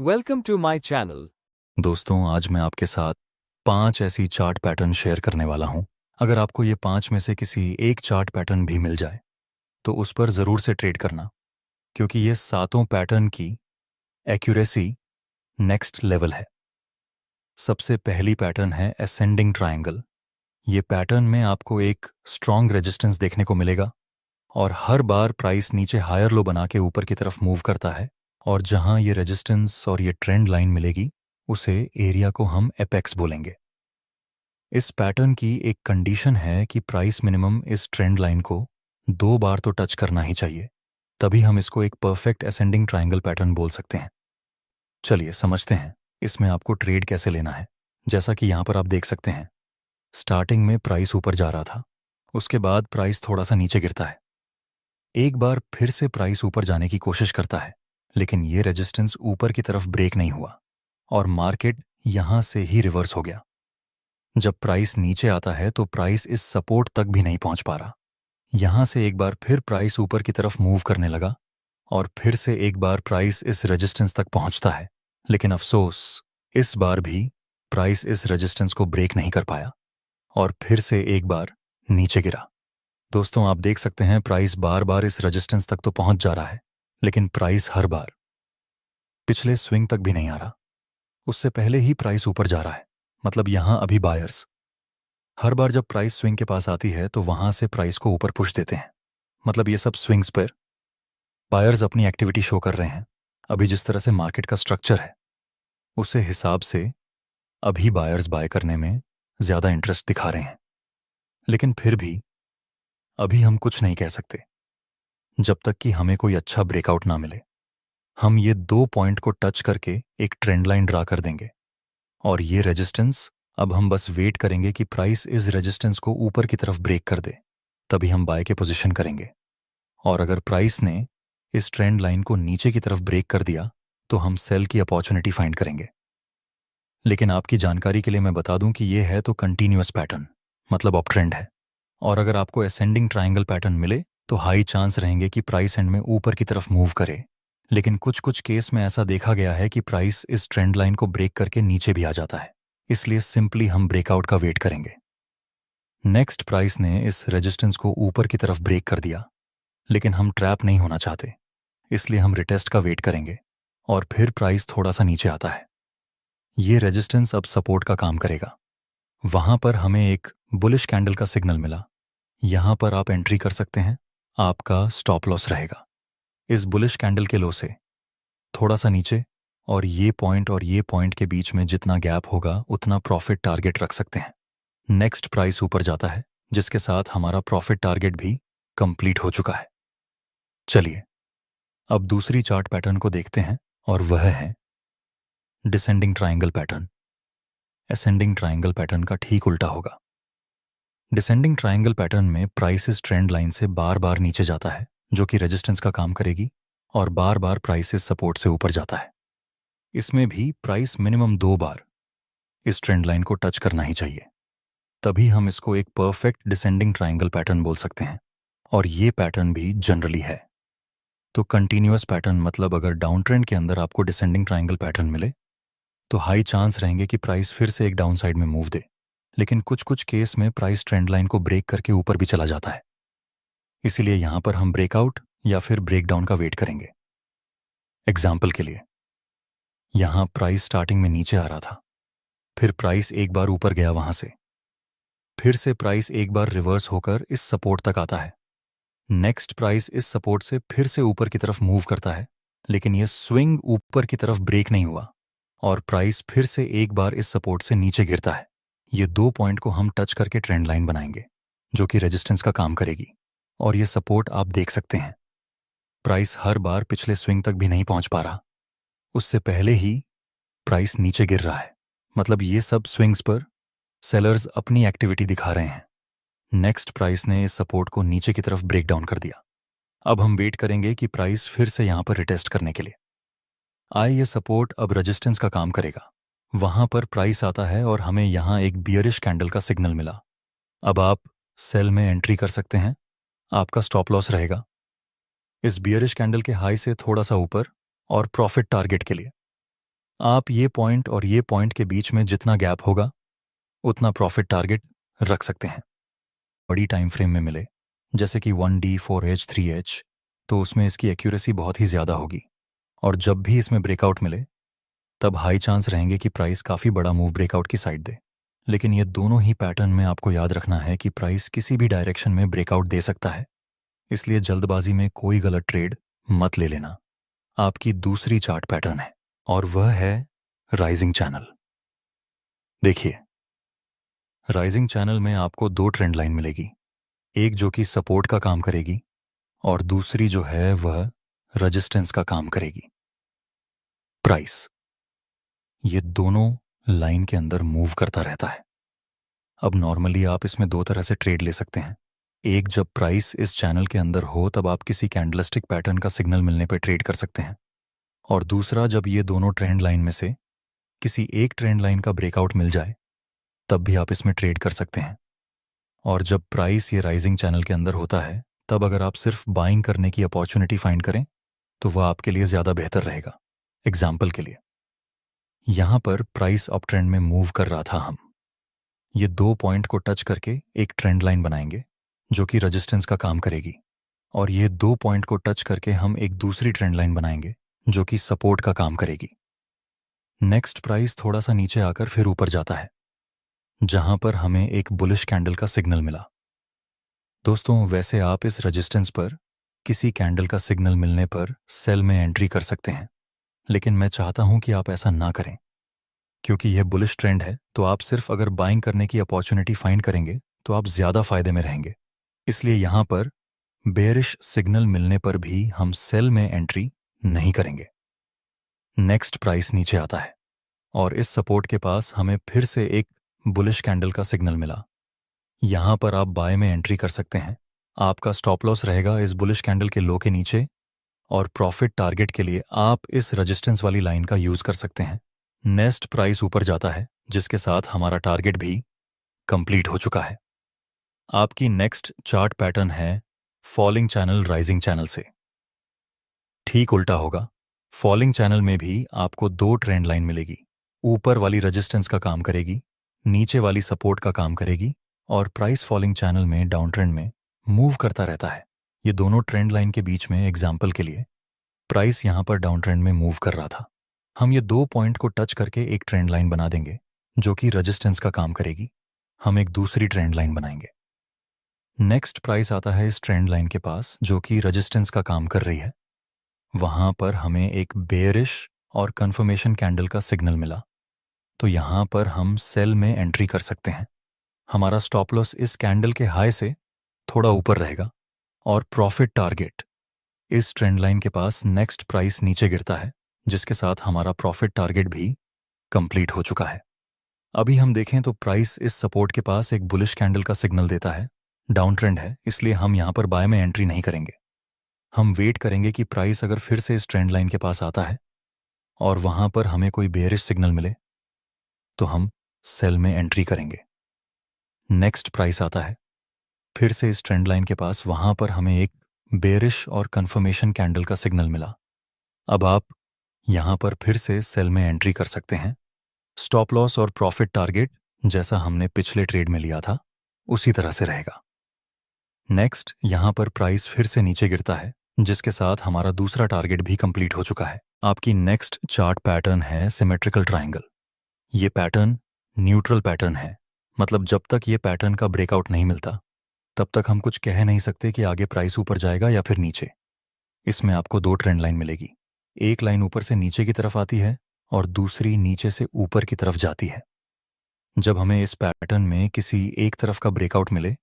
Welcome to my channel. दोस्तों, आज मैं आपके साथ 5 ऐसी चार्ट पैटर्न शेयर करने वाला हूं। अगर आपको ये 5 में से किसी एक चार्ट पैटर्न भी मिल जाए तो उस पर ज़रूर से ट्रेड करना, क्योंकि ये सातों पैटर्न की एक्यूरेसी नेक्स्ट लेवल है। सबसे पहली पैटर्न है असेंडिंग ट्रायंगल। ये पैटर्न में आपको एक स्ट्रॉन्ग रेजिस्टेंस देखने को मिलेगा और हर बार प्राइस नीचे हायर लो बना के ऊपर की तरफ मूव करता है, और जहां ये रेजिस्टेंस और ये ट्रेंड लाइन मिलेगी उसे एरिया को हम एपेक्स बोलेंगे। इस पैटर्न की एक कंडीशन है कि प्राइस मिनिमम इस ट्रेंड लाइन को 2 बार तो टच करना ही चाहिए, तभी हम इसको एक परफेक्ट असेंडिंग ट्रायंगल पैटर्न बोल सकते हैं। चलिए समझते हैं इसमें आपको ट्रेड कैसे लेना है। जैसा कि यहाँ पर आप देख सकते हैं, स्टार्टिंग में प्राइस ऊपर जा रहा था, उसके बाद प्राइस थोड़ा सा नीचे गिरता है। एक बार फिर से प्राइस ऊपर जाने की कोशिश करता है, लेकिन ये रेजिस्टेंस ऊपर की तरफ ब्रेक नहीं हुआ और मार्केट यहां से ही रिवर्स हो गया। जब प्राइस नीचे आता है तो प्राइस इस सपोर्ट तक भी नहीं पहुंच पा रहा। यहां से एक बार फिर प्राइस ऊपर की तरफ मूव करने लगा और फिर से एक बार प्राइस इस रेजिस्टेंस तक पहुंचता है, लेकिन अफसोस इस बार भी प्राइस इस रेजिस्टेंस को ब्रेक नहीं कर पाया और फिर से एक बार नीचे गिरा। दोस्तों, आप देख सकते हैं प्राइस बार बार इस रेजिस्टेंस तक तो पहुंच जा रहा है, लेकिन प्राइस हर बार पिछले स्विंग तक भी नहीं आ रहा। उससे पहले ही प्राइस ऊपर जा रहा है, मतलब यहां अभी बायर्स हर बार जब प्राइस स्विंग के पास आती है तो वहां से प्राइस को ऊपर पुश देते हैं। मतलब ये सब स्विंग्स पर बायर्स अपनी एक्टिविटी शो कर रहे हैं। अभी जिस तरह से मार्केट का स्ट्रक्चर है उसे हिसाब से अभी बायर्स बाय करने में ज्यादा इंटरेस्ट दिखा रहे हैं, लेकिन फिर भी अभी हम कुछ नहीं कह सकते जब तक कि हमें कोई अच्छा ब्रेकआउट ना मिले। हम ये 2 पॉइंट को टच करके एक ट्रेंड लाइन ड्रा कर देंगे और ये रेजिस्टेंस, अब हम बस वेट करेंगे कि प्राइस इस रेजिस्टेंस को ऊपर की तरफ ब्रेक कर दे, तभी हम बाय के पोजीशन करेंगे। और अगर प्राइस ने इस ट्रेंड लाइन को नीचे की तरफ ब्रेक कर दिया तो हम सेल की अपॉर्चुनिटी फाइंड करेंगे। लेकिन आपकी जानकारी के लिए मैं बता दूं कि ये है तो कंटिन्यूअस पैटर्न, मतलब अप ट्रेंड है। और अगर आपको असेंडिंग ट्रायंगल पैटर्न मिले तो हाई चांस रहेंगे कि प्राइस एंड में ऊपर की तरफ मूव करे, लेकिन कुछ कुछ केस में ऐसा देखा गया है कि प्राइस इस ट्रेंड लाइन को ब्रेक करके नीचे भी आ जाता है। इसलिए सिंपली हम ब्रेकआउट का वेट करेंगे। नेक्स्ट प्राइस ने इस रेजिस्टेंस को ऊपर की तरफ ब्रेक कर दिया, लेकिन हम ट्रैप नहीं होना चाहते, इसलिए हम रिटेस्ट का वेट करेंगे और फिर प्राइस थोड़ा सा नीचे आता है। ये रेजिस्टेंस अब सपोर्ट का काम करेगा। वहां पर हमें एक बुलिश कैंडल का सिग्नल मिला। यहां पर आप एंट्री कर सकते हैं, आपका स्टॉप लॉस रहेगा। इस बुलिश कैंडल के लो से थोड़ा सा नीचे और ये पॉइंट के बीच में जितना गैप होगा उतना प्रॉफिट टारगेट रख सकते हैं। नेक्स्ट प्राइस ऊपर जाता है, जिसके साथ हमारा प्रॉफिट टारगेट भी कंप्लीट हो चुका है। चलिए अब दूसरी चार्ट पैटर्न को देखते हैं और वह है descending triangle pattern. Ascending triangle pattern का ठीक उल्टा होगा। डिसेंडिंग ट्रायंगल पैटर्न में प्राइस इस ट्रेंड लाइन से बार बार नीचे जाता है, जो कि रेजिस्टेंस का काम करेगी, और बार बार प्राइस इस सपोर्ट से ऊपर जाता है। इसमें भी प्राइस मिनिमम 2 बार इस ट्रेंड लाइन को टच करना ही चाहिए, तभी हम इसको एक परफेक्ट डिसेंडिंग ट्रायंगल पैटर्न बोल सकते हैं। और ये पैटर्न भी जनरली है तो कंटिन्यूअस पैटर्न, मतलब अगर डाउन ट्रेंड के अंदर आपको डिसेंडिंग ट्रायंगल पैटर्न मिले तो हाई चांस रहेंगे कि प्राइस फिर से एक डाउन साइड में मूव दे, लेकिन कुछ कुछ केस में प्राइस ट्रेंड लाइन को ब्रेक करके ऊपर भी चला जाता है। इसीलिए यहां पर हम ब्रेकआउट या फिर ब्रेकडाउन का वेट करेंगे। एग्जाम्पल के लिए, यहां प्राइस स्टार्टिंग में नीचे आ रहा था, फिर प्राइस एक बार ऊपर गया, वहां से फिर से प्राइस एक बार रिवर्स होकर इस सपोर्ट तक आता है। नेक्स्ट प्राइस इस सपोर्ट से फिर से ऊपर की तरफ मूव करता है, लेकिन यह स्विंग ऊपर की तरफ ब्रेक नहीं हुआ और प्राइस फिर से एक बार इस सपोर्ट से नीचे गिरता है। ये 2 पॉइंट को हम टच करके ट्रेंड लाइन बनाएंगे, जो कि रेजिस्टेंस का काम करेगी। और ये सपोर्ट आप देख सकते हैं, प्राइस हर बार पिछले स्विंग तक भी नहीं पहुंच पा रहा, उससे पहले ही प्राइस नीचे गिर रहा है। मतलब ये सब स्विंग्स पर सेलर्स अपनी एक्टिविटी दिखा रहे हैं। नेक्स्ट प्राइस ने इस सपोर्ट को नीचे की तरफ ब्रेक डाउन कर दिया। अब हम वेट करेंगे कि प्राइस फिर से यहां पर रिटेस्ट करने के लिए आए। ये सपोर्ट अब रेजिस्टेंस का काम करेगा। वहां पर प्राइस आता है और हमें यहां एक बियरिश कैंडल का सिग्नल मिला। अब आप सेल में एंट्री कर सकते हैं, आपका स्टॉप लॉस रहेगा इस बियरिश कैंडल के हाई से थोड़ा सा ऊपर और प्रॉफिट टारगेट के लिए आप ये पॉइंट और ये पॉइंट के बीच में जितना गैप होगा उतना प्रॉफिट टारगेट रख सकते हैं। बड़ी टाइम फ्रेम में मिले, जैसे कि 1D 4H 3H, तो उसमें इसकी एक्यूरेसी बहुत ही ज़्यादा होगी। और जब भी इसमें ब्रेकआउट मिले तब हाई चांस रहेंगे कि प्राइस काफ़ी बड़ा मूव ब्रेकआउट की साइड दे। लेकिन ये दोनों ही पैटर्न में आपको याद रखना है कि प्राइस किसी भी डायरेक्शन में ब्रेकआउट दे सकता है, इसलिए जल्दबाजी में कोई गलत ट्रेड मत ले लेना। आपकी दूसरी चार्ट पैटर्न है और वह है राइजिंग चैनल। देखिए, राइजिंग चैनल में आपको दो ट्रेंड लाइन मिलेगी, एक जो कि सपोर्ट का काम करेगी और दूसरी जो है वह रेजिस्टेंस का काम करेगी। प्राइस ये दोनों लाइन के अंदर मूव करता रहता है। अब नॉर्मली आप इसमें दो तरह से ट्रेड ले सकते हैं। एक, जब प्राइस इस चैनल के अंदर हो तब आप किसी कैंडलस्टिक पैटर्न का सिग्नल मिलने पर ट्रेड कर सकते हैं, और दूसरा, जब ये दोनों ट्रेंड लाइन में से किसी एक ट्रेंड लाइन का ब्रेकआउट मिल जाए तब भी आप इसमें ट्रेड कर सकते हैं। और जब प्राइस ये राइजिंग चैनल के अंदर होता है तब अगर आप सिर्फ बाइंग करने की अपॉर्चुनिटी फाइंड करें तो वह आपके लिए ज़्यादा बेहतर रहेगा। एग्जाम्पल के लिए, यहां पर प्राइस अप ट्रेंड में मूव कर रहा था, हम ये दो पॉइंट को टच करके एक ट्रेंड लाइन बनाएंगे जो कि रेजिस्टेंस का काम करेगी, और ये दो पॉइंट को टच करके हम एक दूसरी ट्रेंड लाइन बनाएंगे जो कि सपोर्ट का काम करेगी। नेक्स्ट, प्राइस थोड़ा सा नीचे आकर फिर ऊपर जाता है जहां पर हमें एक बुलिश कैंडल का सिग्नल मिला। दोस्तों, वैसे आप इस रेजिस्टेंस पर किसी कैंडल का सिग्नल मिलने पर सेल में एंट्री कर सकते हैं, लेकिन मैं चाहता हूं कि आप ऐसा ना करें, क्योंकि यह बुलिश ट्रेंड है। तो आप सिर्फ अगर बाइंग करने की अपॉर्चुनिटी फाइंड करेंगे तो आप ज़्यादा फायदे में रहेंगे। इसलिए यहां पर बेयरिश सिग्नल मिलने पर भी हम सेल में एंट्री नहीं करेंगे। नेक्स्ट, प्राइस नीचे आता है और इस सपोर्ट के पास हमें फिर से एक बुलिश कैंडल का सिग्नल मिला। यहां पर आप बाय में एंट्री कर सकते हैं। आपका स्टॉप लॉस रहेगा इस बुलिश कैंडल के लो के नीचे, और प्रॉफिट टारगेट के लिए आप इस रेजिस्टेंस वाली लाइन का यूज कर सकते हैं। नेक्स्ट, प्राइस ऊपर जाता है जिसके साथ हमारा टारगेट भी कंप्लीट हो चुका है। आपकी नेक्स्ट चार्ट पैटर्न है फॉलिंग चैनल राइजिंग चैनल से। ठीक उल्टा होगा। फॉलिंग चैनल में भी आपको दो ट्रेंड लाइन मिलेगी, ऊपर वाली रेजिस्टेंस का काम करेगी, नीचे वाली सपोर्ट का काम करेगी, और प्राइस फॉलिंग चैनल में डाउन ट्रेंड में मूव करता रहता है। ये दोनों ट्रेंड लाइन के बीच में, एग्जाम्पल के लिए, प्राइस यहां पर डाउन ट्रेंड में मूव कर रहा था। हम ये दो पॉइंट को टच करके एक ट्रेंड लाइन बना देंगे जो कि रेजिस्टेंस का काम करेगी। हम एक दूसरी ट्रेंड लाइन बनाएंगे। नेक्स्ट, प्राइस आता है इस ट्रेंड लाइन के पास जो कि रेजिस्टेंस का काम कर रही है। वहां पर हमें एक बेयरिश और कंफर्मेशन कैंडल का सिग्नल मिला, तो यहां पर हम सेल में एंट्री कर सकते हैं। हमारा स्टॉप लॉस इस कैंडल के हाई से थोड़ा ऊपर रहेगा, और प्रॉफिट टारगेट इस ट्रेंड लाइन के पास नेक्स्ट प्राइस नीचे गिरता है जिसके साथ हमारा प्रॉफिट टारगेट भी कंप्लीट हो चुका है। अभी हम देखें तो प्राइस इस सपोर्ट के पास एक बुलिश कैंडल का सिग्नल देता है। डाउन ट्रेंड है, इसलिए हम यहां पर बाय में एंट्री नहीं करेंगे। हम वेट करेंगे कि प्राइस अगर फिर से इस ट्रेंड लाइन के पास आता है और वहां पर हमें कोई बेयरिश सिग्नल मिले तो हम सेल में एंट्री करेंगे। नेक्स्ट, प्राइस आता है फिर से इस ट्रेंड लाइन के पास, वहां पर हमें एक बेयरिश और कंफर्मेशन कैंडल का सिग्नल मिला। अब आप यहां पर फिर से सेल में एंट्री कर सकते हैं। स्टॉप लॉस और प्रॉफिट टारगेट जैसा हमने पिछले ट्रेड में लिया था उसी तरह से रहेगा। नेक्स्ट, यहां पर प्राइस फिर से नीचे गिरता है जिसके साथ हमारा दूसरा टारगेट भी कंप्लीट हो चुका है। आपकी नेक्स्ट चार्ट पैटर्न है सिमेट्रिकल ट्रायंगल। ये पैटर्न न्यूट्रल पैटर्न है, मतलब जब तक ये पैटर्न का ब्रेकआउट नहीं मिलता तब तक हम कुछ कह नहीं सकते कि आगे प्राइस ऊपर जाएगा या फिर नीचे। इसमें आपको दो ट्रेंड लाइन मिलेगी, एक लाइन ऊपर से नीचे की तरफ आती है और दूसरी नीचे से ऊपर की तरफ जाती है। जब हमें इस पैटर्न में किसी एक तरफ का ब्रेकआउट मिले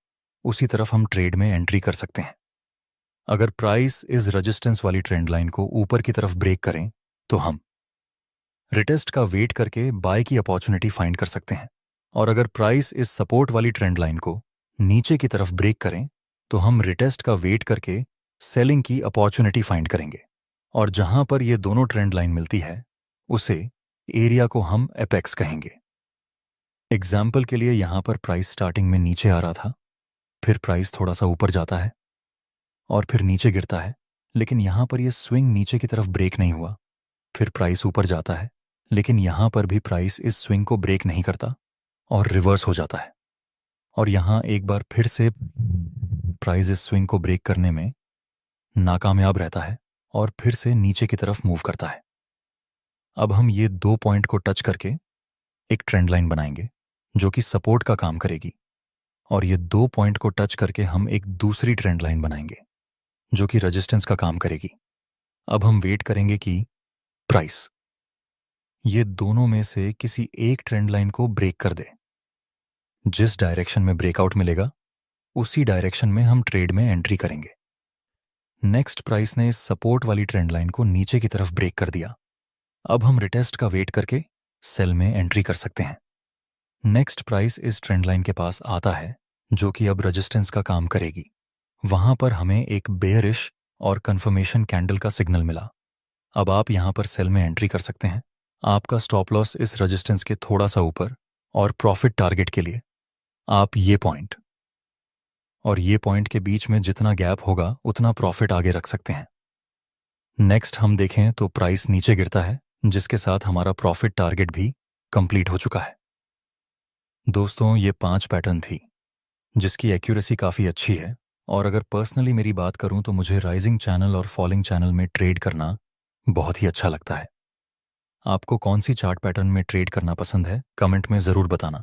उसी तरफ हम ट्रेड में एंट्री कर सकते हैं। अगर प्राइस इस रेजिस्टेंस वाली ट्रेंड लाइन को ऊपर की तरफ ब्रेक करें तो हम रिटेस्ट का वेट करके बाय की अपॉर्चुनिटी फाइंड कर सकते हैं, और अगर प्राइस इस सपोर्ट वाली ट्रेंड लाइन को नीचे की तरफ ब्रेक करें तो हम रिटेस्ट का वेट करके सेलिंग की अपॉर्चुनिटी फाइंड करेंगे। और जहां पर ये दोनों ट्रेंड लाइन मिलती है उसे एरिया को हम एपेक्स कहेंगे। एग्जाम्पल के लिए, यहां पर प्राइस स्टार्टिंग में नीचे आ रहा था, फिर प्राइस थोड़ा सा ऊपर जाता है और फिर नीचे गिरता है, लेकिन यहां पर यह स्विंग नीचे की तरफ ब्रेक नहीं हुआ। फिर प्राइस ऊपर जाता है लेकिन यहाँ पर भी प्राइस इस स्विंग को ब्रेक नहीं करता और रिवर्स हो जाता है। और यहाँ एक बार फिर से प्राइस इस स्विंग को ब्रेक करने में नाकामयाब रहता है और फिर से नीचे की तरफ मूव करता है। अब हम ये 2 पॉइंट को टच करके एक ट्रेंड लाइन बनाएंगे जो कि सपोर्ट का काम करेगी, और ये 2 पॉइंट को टच करके हम एक दूसरी ट्रेंड लाइन बनाएंगे जो कि रेजिस्टेंस का काम करेगी। अब हम वेट करेंगे कि प्राइस ये दोनों में से किसी एक ट्रेंड लाइन को ब्रेक कर दे। जिस डायरेक्शन में ब्रेकआउट मिलेगा उसी डायरेक्शन में हम ट्रेड में एंट्री करेंगे। नेक्स्ट प्राइस ने इस सपोर्ट वाली ट्रेंड लाइन को नीचे की तरफ ब्रेक कर दिया। अब हम रिटेस्ट का वेट करके सेल में एंट्री कर सकते हैं। नेक्स्ट प्राइस इस ट्रेंड लाइन के पास आता है जो कि अब रेजिस्टेंस का काम करेगी। वहां पर हमें एक बेयरिश और कंफर्मेशन कैंडल का सिग्नल मिला। अब आप यहां पर सेल में एंट्री कर सकते हैं। आपका स्टॉप लॉस इस रेजिस्टेंस के थोड़ा सा ऊपर, और प्रॉफिट टारगेट के लिए आप ये पॉइंट और ये पॉइंट के बीच में जितना गैप होगा उतना प्रॉफिट आगे रख सकते हैं। नेक्स्ट हम देखें तो प्राइस नीचे गिरता है, जिसके साथ हमारा प्रॉफिट टारगेट भी कंप्लीट हो चुका है। दोस्तों, ये 5 पैटर्न थी जिसकी एक्यूरेसी काफ़ी अच्छी है, और अगर पर्सनली मेरी बात करूं तो मुझे राइजिंग चैनल और फॉलिंग चैनल में ट्रेड करना बहुत ही अच्छा लगता है। आपको कौन सी चार्ट पैटर्न में ट्रेड करना पसंद है, कमेंट में ज़रूर बताना।